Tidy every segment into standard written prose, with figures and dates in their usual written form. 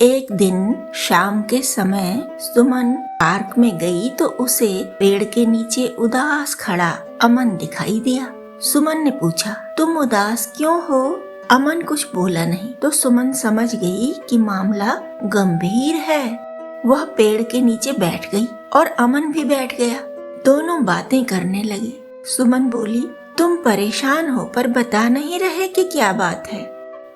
एक दिन शाम के समय सुमन पार्क में गई तो उसे पेड़ के नीचे उदास खड़ा अमन दिखाई दिया। सुमन ने पूछा, तुम उदास क्यों हो? अमन कुछ बोला नहीं तो सुमन समझ गई कि मामला गंभीर है। वह पेड़ के नीचे बैठ गई और अमन भी बैठ गया। दोनों बातें करने लगे। सुमन बोली, तुम परेशान हो पर बता नहीं रहे कि क्या बात है।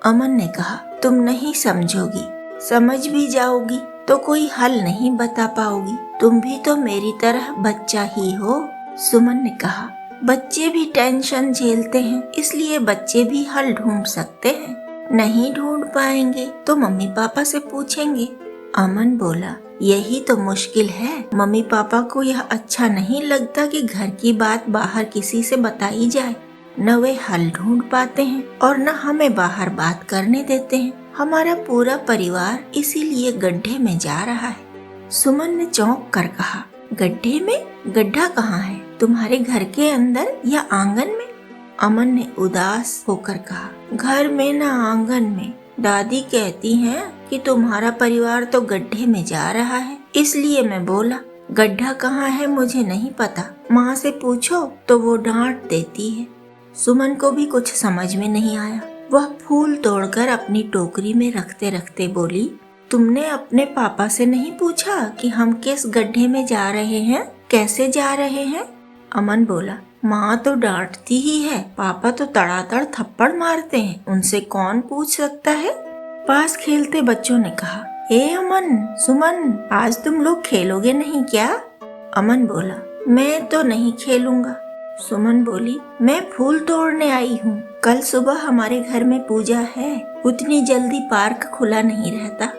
अमन ने कहा, तुम नहीं समझोगी, समझ भी जाओगी तो कोई हल नहीं बता पाओगी। तुम भी तो मेरी तरह बच्चा ही हो। सुमन ने कहा, बच्चे भी टेंशन झेलते हैं, इसलिए बच्चे भी हल ढूंढ सकते हैं। नहीं ढूंढ पाएंगे तो मम्मी पापा से पूछेंगे। अमन बोला, यही तो मुश्किल है। मम्मी पापा को यह अच्छा नहीं लगता कि घर की बात बाहर किसी से बताई जाए। न वे हल ढूंढ पाते हैं और न हमें बाहर बात करने देते हैं। हमारा पूरा परिवार इसीलिए गड्ढे में जा रहा है। सुमन ने चौंक कर कहा, गड्ढे में? गड्ढा कहाँ है? तुम्हारे घर के अंदर या आंगन में? अमन ने उदास होकर कहा, घर में न आंगन में। दादी कहती हैं कि तुम्हारा परिवार तो गड्ढे में जा रहा है, इसलिए मैं बोला। गड्ढा कहाँ है मुझे नहीं पता, माँ से पूछो तो वो डांट देती है। सुमन को भी कुछ समझ में नहीं आया। वह फूल तोड़कर अपनी टोकरी में रखते रखते बोली, तुमने अपने पापा से नहीं पूछा कि हम किस गड्ढे में जा रहे हैं, कैसे जा रहे हैं? अमन बोला, माँ तो डांटती ही है, पापा तो तड़ातड़ थप्पड़ मारते हैं, उनसे कौन पूछ सकता है? पास खेलते बच्चों ने कहा, ए अमन, सुमन, आज तुम लोग खेलोगे नहीं क्या? अमन बोला, मैं तो नहीं खेलूंगा। सुमन बोली, मैं फूल तोड़ने आई हूँ। कल सुबह हमारे घर में पूजा है, उतनी जल्दी पार्क खुला नहीं रहता।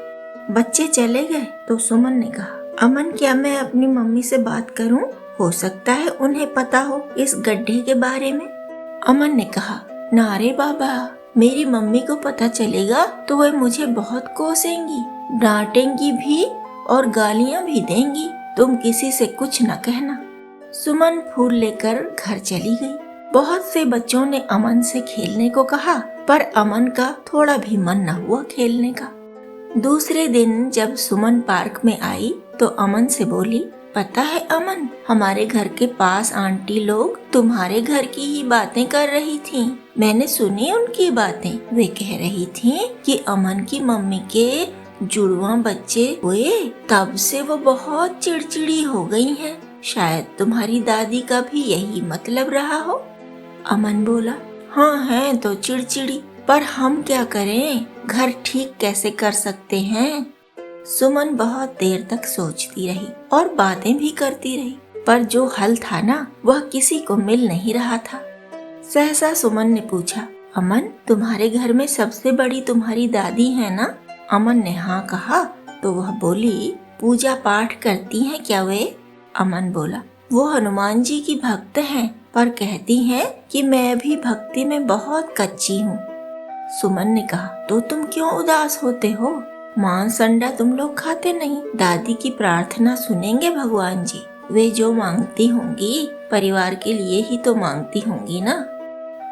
बच्चे चले गए तो सुमन ने कहा, अमन, क्या मैं अपनी मम्मी से बात करूँ? हो सकता है उन्हें पता हो इस गड्ढे के बारे में। अमन ने कहा, ना रे बाबा, मेरी मम्मी को पता चलेगा तो वे मुझे बहुत कोसेंगी, डांटेंगी भी और गालियाँ भी देंगी। तुम किसी से कुछ न कहना। सुमन फूल लेकर घर चली गई। बहुत से बच्चों ने अमन से खेलने को कहा, पर अमन का थोड़ा भी मन न हुआ खेलने का। दूसरे दिन जब सुमन पार्क में आई तो अमन से बोली, पता है अमन, हमारे घर के पास आंटी लोग तुम्हारे घर की ही बातें कर रही थीं। मैंने सुनी उनकी बातें। वे कह रही थीं कि अमन की मम्मी के जुड़वा बच्चे हुए, तब से वो बहुत चिड़चिड़ी हो गई हैं। शायद तुम्हारी दादी का भी यही मतलब रहा हो। अमन बोला, हाँ है तो चिड़चिड़ी, पर हम क्या करें, घर ठीक कैसे कर सकते हैं? सुमन बहुत देर तक सोचती रही और बातें भी करती रही, पर जो हल था ना, वह किसी को मिल नहीं रहा था। सहसा सुमन ने पूछा, अमन, तुम्हारे घर में सबसे बड़ी तुम्हारी दादी है ना? अमन ने हाँ कहा तो वह बोली, पूजा पाठ करती हैं क्या वे? अमन बोला, वो हनुमान जी की भक्त हैं, पर कहती हैं कि मैं भी भक्ति में बहुत कच्ची हूँ। सुमन ने कहा, तो तुम क्यों उदास होते हो? मांस अंडा तुम लोग खाते नहीं। दादी की प्रार्थना सुनेंगे भगवान जी। वे जो मांगती होंगी परिवार के लिए ही तो मांगती होंगी ना।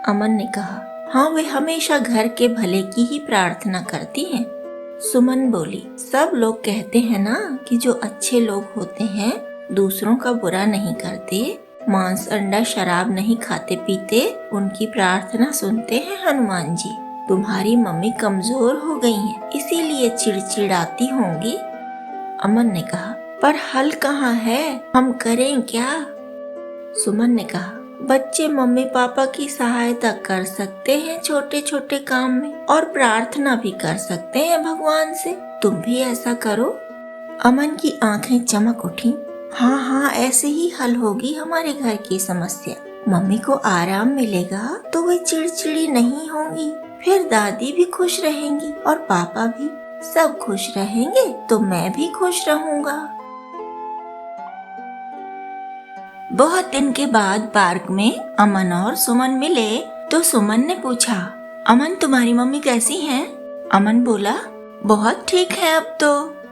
अमन ने कहा, हाँ, वे हमेशा घर के भले की ही प्रार्थना करती हैं। सुमन बोली, सब लोग कहते हैं ना कि जो अच्छे लोग होते हैं दूसरों का बुरा नहीं करते, मांस अंडा शराब नहीं खाते पीते, उनकी प्रार्थना सुनते हैं हनुमान जी। तुम्हारी मम्मी कमजोर हो गई हैं, इसीलिए चिड़चिड़ाती होंगी। अमन ने कहा, पर हल कहाँ है, हम करें क्या? सुमन ने कहा, बच्चे मम्मी पापा की सहायता कर सकते हैं छोटे छोटे काम में, और प्रार्थना भी कर सकते हैं भगवान से। तुम भी ऐसा करो। अमन की आंखें चमक उठी। हाँ हाँ, ऐसे ही हल होगी हमारे घर की समस्या। मम्मी को आराम मिलेगा तो वे चिड़चिड़ी नहीं होंगी, फिर दादी भी खुश रहेंगी और पापा भी। सब खुश रहेंगे तो मैं भी खुश रहूंगा। बहुत दिन के बाद पार्क में अमन और सुमन मिले तो सुमन ने पूछा, अमन, तुम्हारी मम्मी कैसी हैं? अमन बोला, बहुत ठीक है, अब तो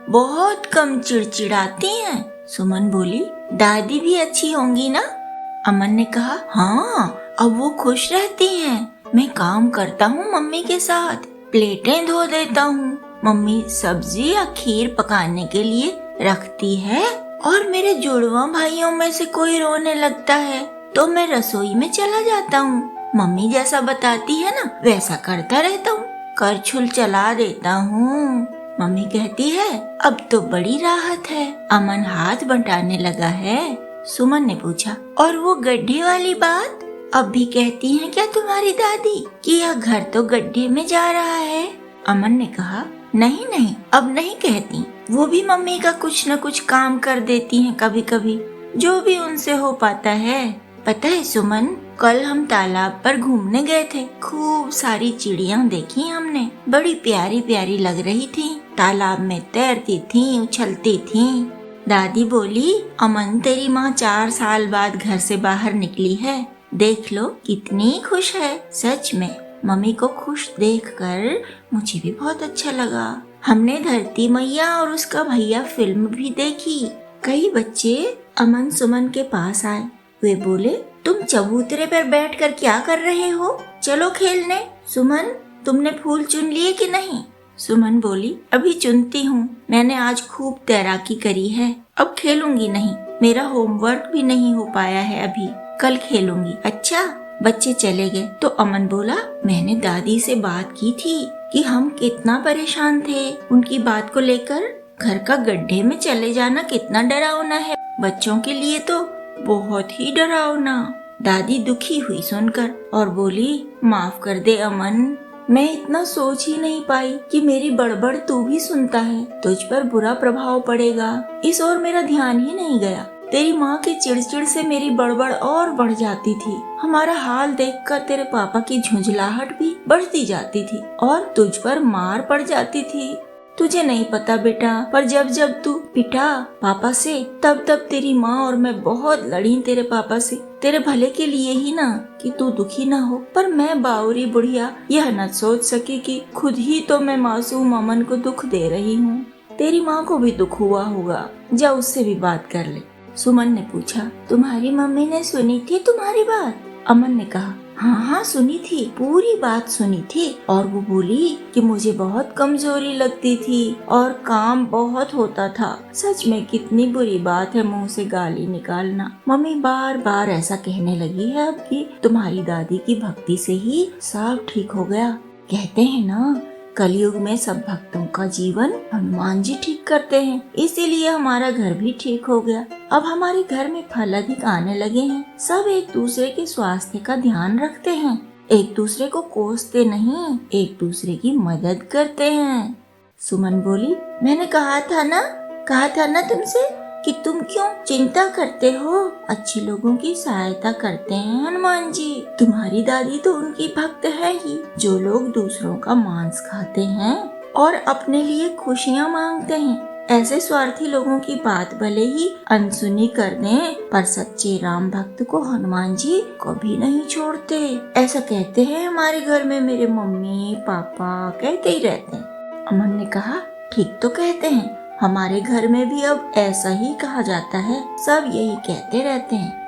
बहुत कम चिड़चिड़ाती हैं। सुमन बोली, दादी भी अच्छी होंगी ना? अमन ने कहा, हाँ, अब वो खुश रहती हैं। मैं काम करता हूँ मम्मी के साथ, प्लेटें धो देता हूँ, मम्मी सब्जी या खीर पकाने के लिए रखती है और मेरे जुड़वा भाइयों में से कोई रोने लगता है तो मैं रसोई में चला जाता हूँ। मम्मी जैसा बताती है ना वैसा करता रहता हूँ, करछुल चला देता हूँ। मम्मी कहती है अब तो बड़ी राहत है। अमन हाथ बंटाने लगा है। सुमन ने पूछा और वो गड्ढे वाली बात अब भी कहती हैं क्या तुम्हारी दादी कि यह घर तो गड्ढे में जा रहा है? अमन ने कहा नहीं नहीं अब नहीं कहती, वो भी मम्मी का कुछ न कुछ काम कर देती हैं कभी कभी, जो भी उनसे हो पाता है। पता है सुमन, कल हम तालाब पर घूमने गए थे, खूब सारी चिड़िया देखी हमने, बड़ी प्यारी प्यारी लग रही थी, तालाब में तैरती थी, उछलती थी। दादी बोली अमन तेरी माँ 4 साल बाद घर से बाहर निकली है, देख लो कितनी खुश है। सच में मम्मी को खुश देखकर मुझे भी बहुत अच्छा लगा। हमने धरती मैया और उसका भैया फिल्म भी देखी। कई बच्चे अमन सुमन के पास आए, वे बोले तुम चबूतरे पर बैठकर क्या कर रहे हो, चलो खेलने। सुमन तुमने फूल चुन लिए कि नहीं? सुमन बोली अभी चुनती हूँ, मैंने आज खूब तैराकी करी है, अब खेलूंगी नहीं, मेरा होमवर्क भी नहीं हो पाया है अभी, कल खेलूंगी। अच्छा बच्चे चले गए तो अमन बोला मैंने दादी से बात की थी कि हम कितना परेशान थे उनकी बात को लेकर, घर का गड्ढे में चले जाना कितना डरावना है, बच्चों के लिए तो बहुत ही डरावना। दादी दुखी हुई सुनकर और बोली माफ कर दे अमन, मैं इतना सोच ही नहीं पाई कि मेरी बड़बड़ तू भी सुनता है, तुझ पर बुरा प्रभाव पड़ेगा, इस ओर मेरा ध्यान ही नहीं गया। तेरी माँ की चिड़चिड़ से मेरी बड़बड़ और बढ़ जाती थी, हमारा हाल देखकर तेरे पापा की झुंझलाहट भी बढ़ती जाती थी और तुझ पर मार पड़ जाती थी। तुझे नहीं पता बेटा, पर जब जब तू पिटा पापा से तब तब तेरी माँ और मैं बहुत लड़ी तेरे पापा से, तेरे भले के लिए ही ना कि तू दुखी ना हो। पर मैं बावरी बुढ़िया यह न सोच सकी कि खुद ही तो मैं मासूम अमन को दुख दे रही हूँ। तेरी माँ को भी दुख हुआ होगा, जा उससे भी बात कर ले। सुमन ने पूछा तुम्हारी मम्मी ने सुनी थी तुम्हारी बात? अमन ने कहा हाँ सुनी थी, पूरी बात सुनी थी, और वो बोली कि मुझे बहुत कमजोरी लगती थी और काम बहुत होता था। सच में कितनी बुरी बात है मुंह से गाली निकालना। मम्मी बार बार ऐसा कहने लगी है अब कि तुम्हारी दादी की भक्ति से ही सब ठीक हो गया। कहते हैं ना कलयुग में सब भक्तों का जीवन हनुमान जी ठीक करते हैं, इसीलिए हमारा घर भी ठीक हो गया। अब हमारे घर में फल अधिक आने लगे हैं, सब एक दूसरे के स्वास्थ्य का ध्यान रखते हैं, एक दूसरे को कोसते नहीं, एक दूसरे की मदद करते हैं। सुमन बोली मैंने कहा था ना तुमसे कि तुम क्यों चिंता करते हो, अच्छे लोगों की सहायता करते हैं हनुमान जी। तुम्हारी दादी तो उनकी भक्त है ही, जो लोग दूसरों का मांस खाते हैं और अपने लिए खुशियाँ मांगते हैं। ऐसे स्वार्थी लोगों की बात भले ही अनसुनी कर दें, पर सच्चे राम भक्त को हनुमान जी कभी नहीं छोड़ते। ऐसा कहते हैं हमारे घर में, मेरे मम्मी पापा कहते ही रहते हैं। अमन ने कहा ठीक तो कहते हैं, हमारे घर में भी अब ऐसा ही कहा जाता है, सब यही कहते रहते हैं।